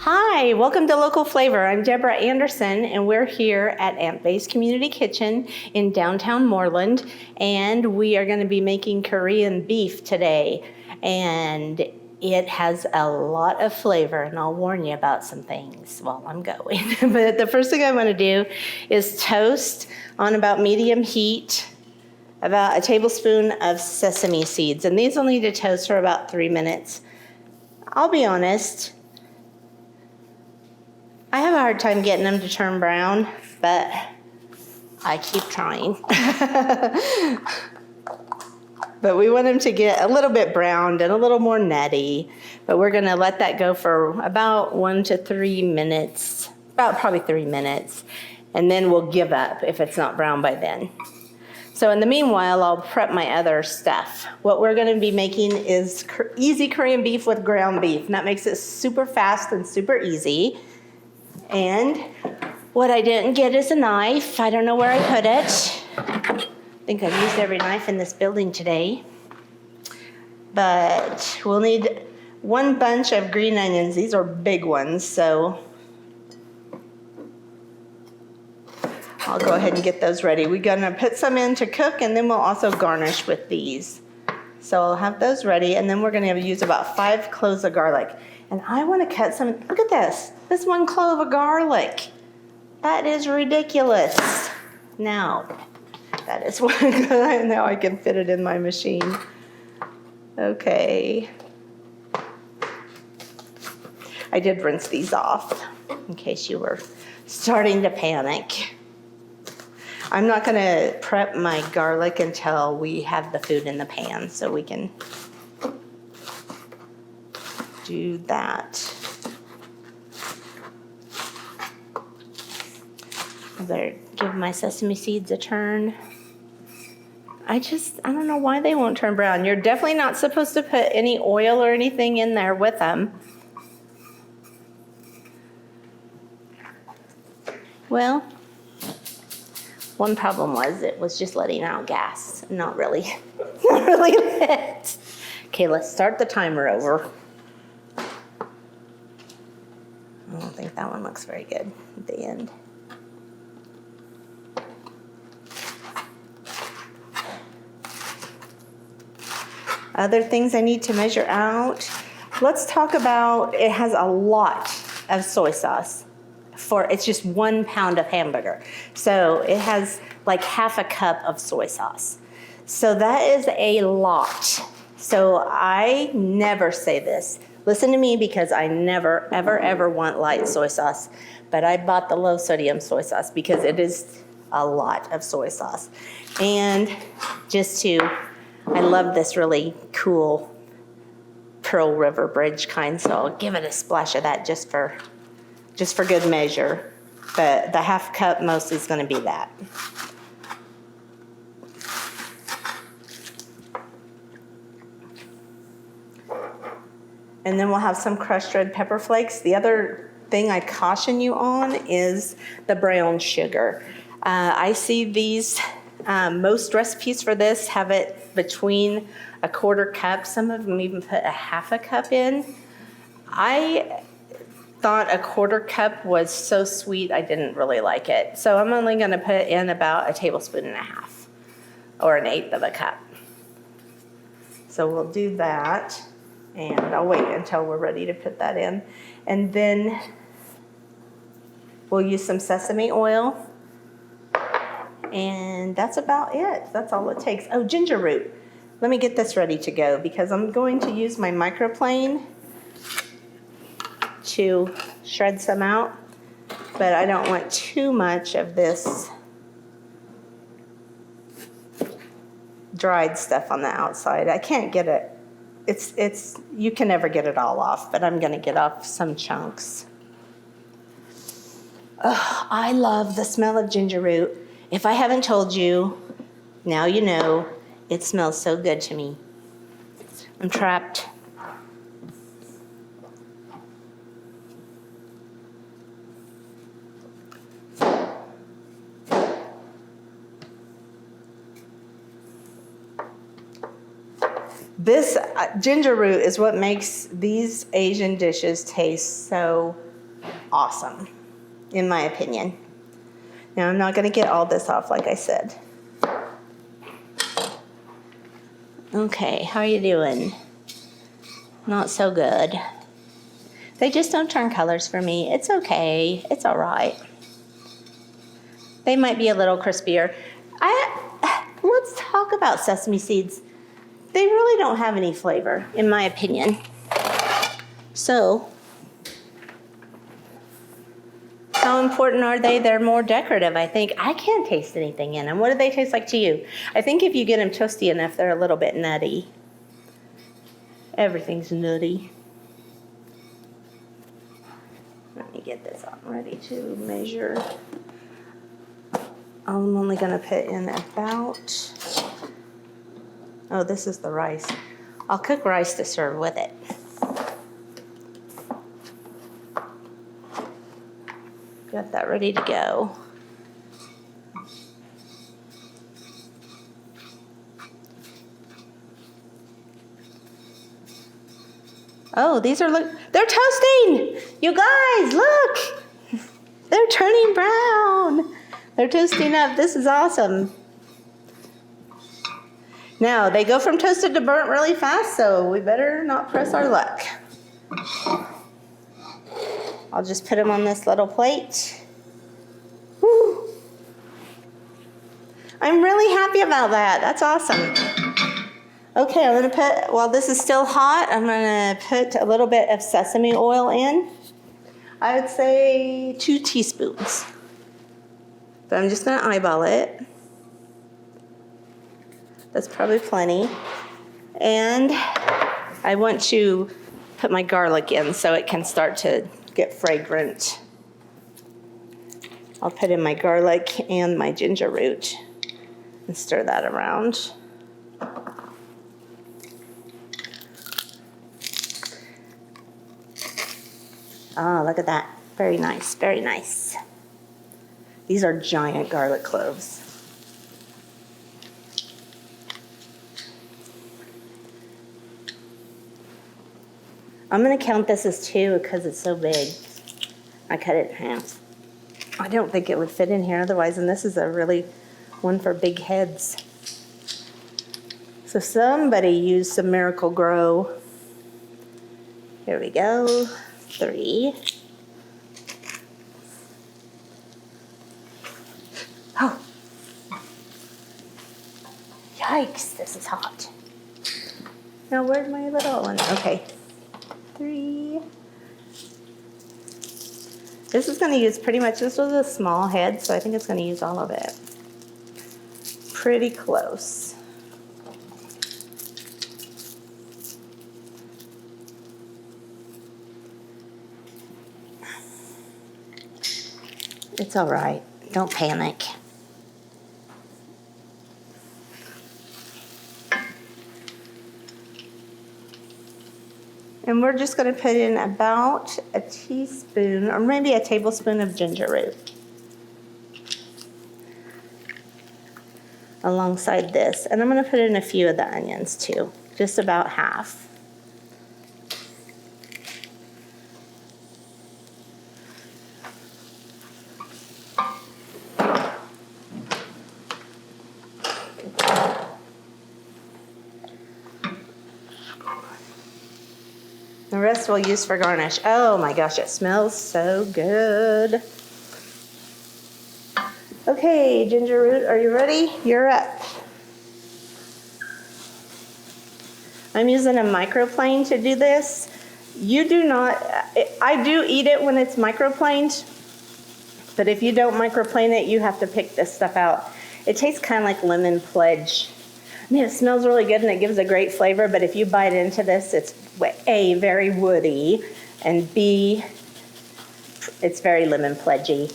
Hi, welcome to Local Flavor. I'm Deborah Anderson, and we're here at Aunt Bay's Community Kitchen in downtown Moreland, and we are going to be making Korean beef today. And it has a lot of flavor, and I'll warn you about some things while I'm going. But the first thing I'm going to do is toast on about medium heat about a tablespoon of sesame seeds, and these will need to toast for about 3 minutes. I'll be honest, I have a hard time getting them to turn brown, but I keep trying. But we want them to get a little bit browned and a little more nutty. But we're gonna let that go for about 1 to 3 minutes, about probably 3 minutes. And then we'll give up if it's not brown by then. So in the meanwhile, I'll prep my other stuff. What we're gonna be making is easy Korean beef with ground beef. And that makes it super fast and super easy. And what I didn't get is a knife. I don't know where I put it. I think I've used every knife in this building today. But we'll need 1 bunch of green onions. These are big ones, so I'll go ahead and get those ready. We're gonna put some in to cook, and then we'll also garnish with these. So I'll have those ready, and then we're gonna use about 5 cloves of garlic. And I wanna cut some, look at this 1 clove of garlic. That is ridiculous. Now, that is one, now I can fit it in my machine. Okay. I did rinse these off in case you were starting to panic. I'm not gonna prep my garlic until we have the food in the pan, so we can do that. I better give my sesame seeds a turn. I don't know why they won't turn brown. You're definitely not supposed to put any oil or anything in there with them. Well, one problem was it was just letting out gas, not really lit. Okay, let's start the timer over. I don't think that one looks very good at the end. Other things I need to measure out. Let's talk about, it has a lot of soy sauce. It's just 1 pound of hamburger. So it has like half a cup of soy sauce. So that is a lot. So I never say this. Listen to me, because I never, ever, ever want light soy sauce. But I bought the low sodium soy sauce because it is a lot of soy sauce. And I love this really cool Pearl River Bridge kind, so I'll give it a splash of that just for good measure. But the half cup mostly is going to be that. And then we'll have some crushed red pepper flakes. The other thing I caution you on is the brown sugar. I see these, most recipes for this have it between a 1/4 cup. Some of them even put a half a cup in. I thought a 1/4 cup was so sweet, I didn't really like it. So I'm only gonna put in about 1.5 tablespoons, or 1/8 of a cup. So we'll do that, and I'll wait until we're ready to put that in. And then we'll use some sesame oil. And that's about it. That's all it takes. Oh, ginger root. Let me get this ready to go, because I'm going to use my microplane to shred some out, but I don't want too much of this dried stuff on the outside. I can't get it. You can never get it all off, but I'm gonna get off some chunks. Oh, I love the smell of ginger root. If I haven't told you, now you know. It smells so good to me. I'm trapped. This ginger root is what makes these Asian dishes taste so awesome, in my opinion. Now I'm not gonna get all this off like I said. Okay, how are you doing? Not so good. They just don't turn colors for me. It's okay, it's all right. They might be a little crispier. Let's talk about sesame seeds. They really don't have any flavor, in my opinion. So, how important are they? They're more decorative, I think. I can't taste anything in them. What do they taste like to you? I think if you get them toasty enough, they're a little bit nutty. Everything's nutty. Let me get this on ready to measure. I'm only gonna put in about, oh, this is the rice. I'll cook rice to serve with it. Got that ready to go. Oh, these are, look, they're toasting! You guys, look! They're turning brown. They're toasting up. This is awesome. Now, they go from toasted to burnt really fast, so we better not press our luck. I'll just put them on this little plate. Woo. I'm really happy about that. That's awesome. Okay, I'm gonna put, while this is still hot, I'm gonna put a little bit of sesame oil in. I would say 2 teaspoons. But I'm just gonna eyeball it. That's probably plenty. And I want to put my garlic in so it can start to get fragrant. I'll put in my garlic and my ginger root and stir that around. Oh, look at that. Very nice, very nice. These are giant garlic cloves. I'm gonna count this as 2 because it's so big. I cut it in half. I don't think it would fit in here otherwise, and this is a really one for big heads. So somebody used some Miracle Grow. Here we go. 3. Oh. Yikes, this is hot. Now where's my little one? Okay. 3. This is going to use pretty much, this was a small head, so I think it's going to use all of it. Pretty close. It's all right. Don't panic. And we're just going to put in about a teaspoon or maybe a tablespoon of ginger root alongside this. And I'm going to put in a few of the onions too, just about half. The rest we'll use for garnish. Oh my gosh, it smells so good. Okay, ginger root, are you ready? You're up. I'm using a microplane to do this. You do not, I do eat it when it's microplaned, but if you don't microplane it, you have to pick this stuff out. It tastes kind of like lemon pledge. I mean, it smells really good and it gives a great flavor, but if you bite into this, it's A, very woody, and B, it's very lemon pledgy.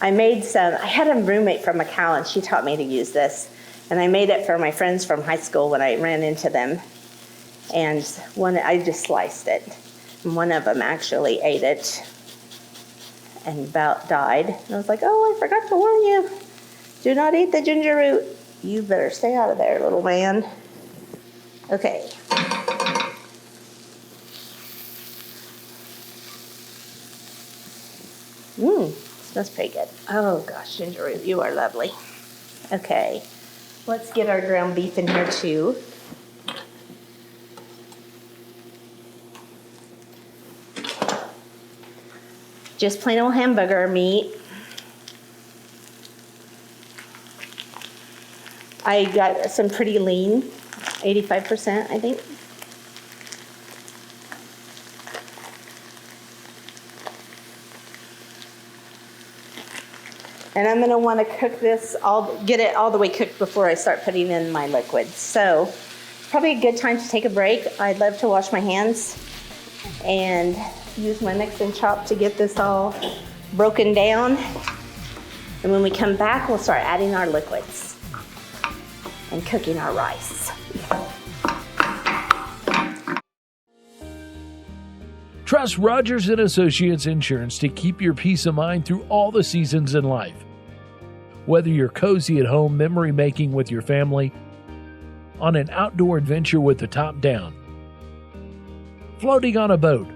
I had a roommate from Macau and she taught me to use this, and I made it for my friends from high school when I ran into them, and I just sliced it, and one of them actually ate it and about died. And I was like, oh, I forgot to warn you. Do not eat the ginger root. You better stay out of there, little man. Okay. Smells pretty good. Oh gosh, Ginger Root, you are lovely. Okay, let's get our ground beef in here too. Just plain old hamburger meat. I got some pretty lean, 85%, I think. And I'm gonna wanna cook this, get it all the way cooked before I start putting in my liquids. So, probably a good time to take a break. I'd love to wash my hands and use my mix and chop to get this all broken down. And when we come back, we'll start adding our liquids and cooking our rice. Trust Rogers & Associates Insurance to keep your peace of mind through all the seasons in life. Whether you're cozy at home memory making with your family, on an outdoor adventure with the top down, floating on a boat,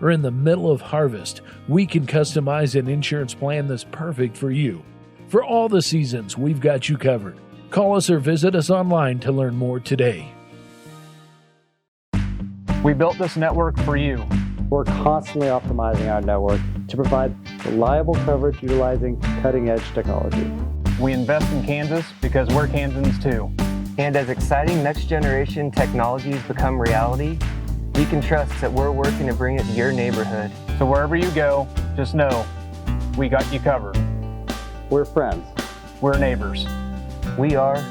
or in the middle of harvest, we can customize an insurance plan that's perfect for you. For all the seasons, we've got you covered. Call us or visit us online to learn more today. We built this network for you. We're constantly optimizing our network to provide reliable coverage utilizing cutting-edge technology. We invest in Kansas because we're Kansans too. And as exciting next-generation technologies become reality, we can trust that we're working to bring it to your neighborhood. So wherever you go, just know we got you covered. We're friends. We're neighbors. We are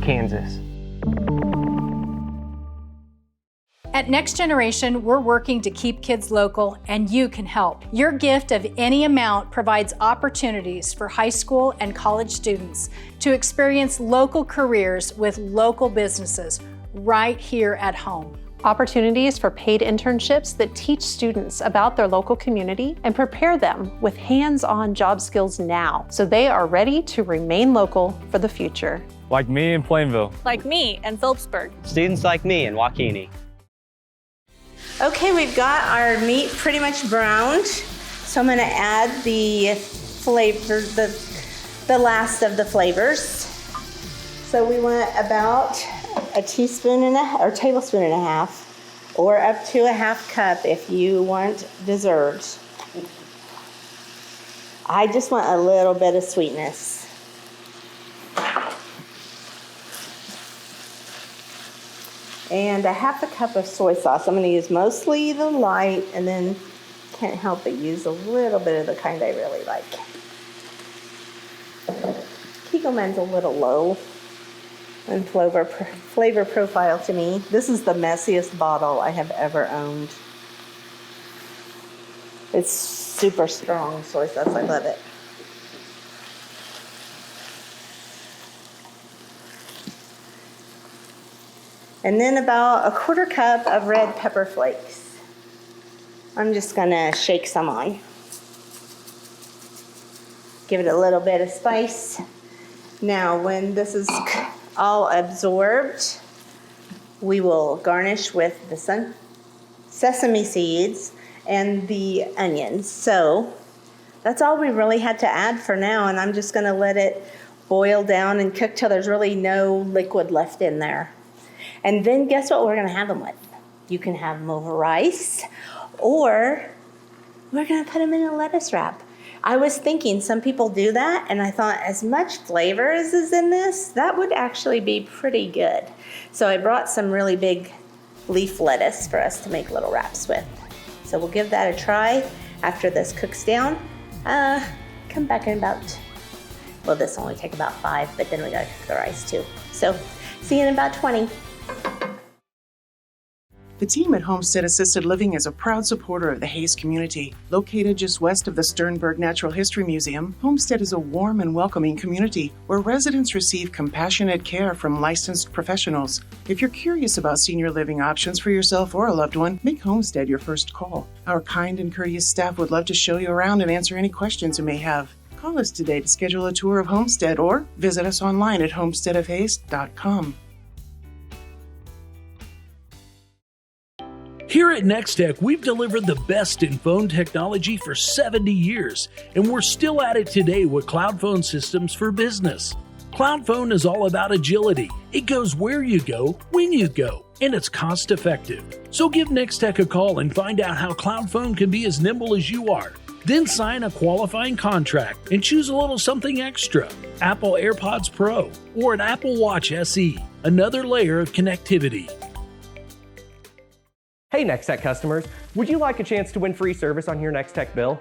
Kansas. At Next Generation, we're working to keep kids local, and you can help. Your gift of any amount provides opportunities for high school and college students to experience local careers with local businesses right here at home. Opportunities for paid internships that teach students about their local community and prepare them with hands-on job skills now, so they are ready to remain local for the future. Like me in Plainville. Like me in Phillipsburg. Students like me in Waukene. Okay, we've got our meat pretty much browned. So I'm gonna add the flavor, the last of the flavors. So we want about a teaspoon and or tablespoon and a half, or up to a half cup if you want dessert. I just want a little bit of sweetness. And a half a cup of soy sauce. I'm gonna use mostly the light, and then can't help but use a little bit of the kind I really like. Kiegelman's a little low in flavor profile to me. This is the messiest bottle I have ever owned. It's super strong soy sauce, I love it. And then about a quarter cup of red pepper flakes. I'm just gonna shake some on. Give it a little bit of spice. Now, when this is all absorbed, we will garnish with the sesame seeds and the onions. So that's all we really had to add for now, and I'm just gonna let it boil down and cook till there's really no liquid left in there. And then guess what we're gonna have them with? You can have them over rice, or we're gonna put them in a lettuce wrap. I was thinking some people do that, and I thought as much flavor as is in this, that would actually be pretty good. So I brought some really big leaf lettuce for us to make little wraps with. So we'll give that a try after this cooks down. Come back in about, well, this will only take about 5, but then we gotta cook the rice too. So see you in about 20. The team at Homestead Assisted Living is a proud supporter of the Hayes community. Located just west of the Sternberg Natural History Museum, Homestead is a warm and welcoming community where residents receive compassionate care from licensed professionals. If you're curious about senior living options for yourself or a loved one, make Homestead your first call. Our kind and courteous staff would love to show you around and answer any questions you may have. Call us today to schedule a tour of Homestead or visit us online at homesteadofhayes.com. Here at Nex-Tech, we've delivered the best in phone technology for 70 years, and we're still at it today with cloud phone systems for business. Cloud phone is all about agility. It goes where you go, when you go, and it's cost effective. So give Nex-Tech a call and find out how cloud phone can be as nimble as you are. Then sign a qualifying contract and choose a little something extra. Apple AirPods Pro or an Apple Watch SE, another layer of connectivity. Hey Nex-Tech customers, would you like a chance to win free service on your Nex-Tech bill?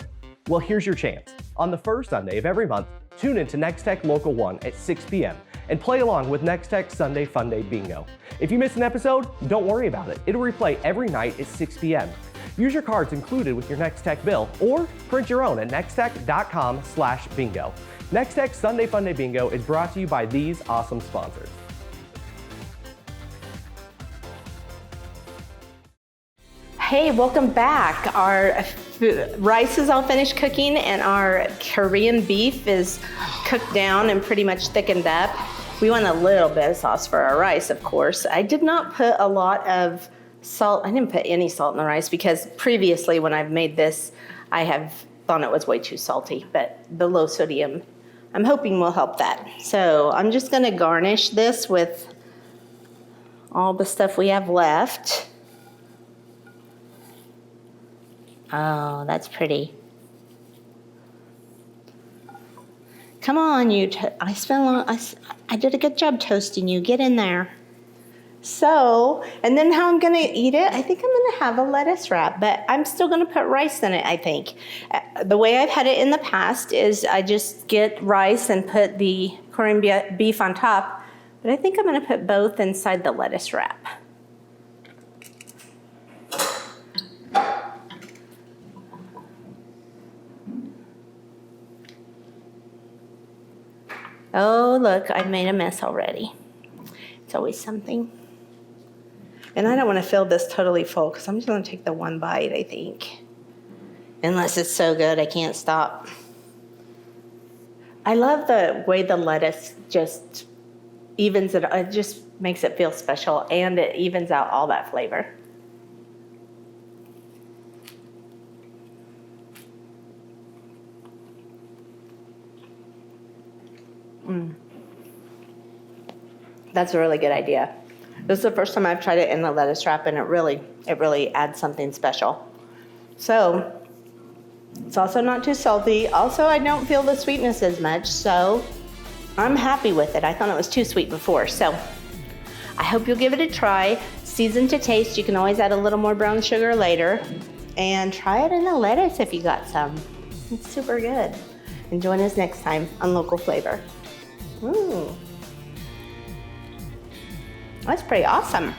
Well, here's your chance. On the first Sunday of every month, tune in to Nex-Tech Local 1 at 6 p.m. and play along with Nex-Tech Sunday Fun Day Bingo. If you miss an episode, don't worry about it. It'll replay every night at 6 p.m. Use your cards included with your Nex-Tech bill or print your own at nextech.com/bingo. Nex-Tech Sunday Fun Day Bingo is brought to you by these awesome sponsors. Hey, welcome back. Our rice is all finished cooking and our Korean beef is cooked down and pretty much thickened up. We want a little bit of sauce for our rice, of course. I did not put a lot of salt. I didn't put any salt in the rice because previously when I've made this, I have thought it was way too salty, but the low sodium, I'm hoping will help that. So I'm just gonna garnish this with all the stuff we have left. Oh, that's pretty. Come on, you. I did a good job toasting you. Get in there. So, and then how I'm gonna eat it, I think I'm gonna have a lettuce wrap, but I'm still gonna put rice in it, I think. The way I've had it in the past is I just get rice and put the Korean beef on top, but I think I'm gonna put both inside the lettuce wrap. Oh, look, I've made a mess already. It's always something. And I don't want to fill this totally full because I'm just going to take the one bite, I think. Unless it's so good, I can't stop. I love the way the lettuce just evens it. It just makes it feel special and it evens out all that flavor. That's a really good idea. This is the first time I've tried it in the lettuce wrap and it really adds something special. So it's also not too salty. Also, I don't feel the sweetness as much, so I'm happy with it. I thought it was too sweet before, so I hope you'll give it a try. Season to taste. You can always add a little more brown sugar later and try it in the lettuce if you got some. It's super good. And join us next time on Local Flavor. That's pretty awesome.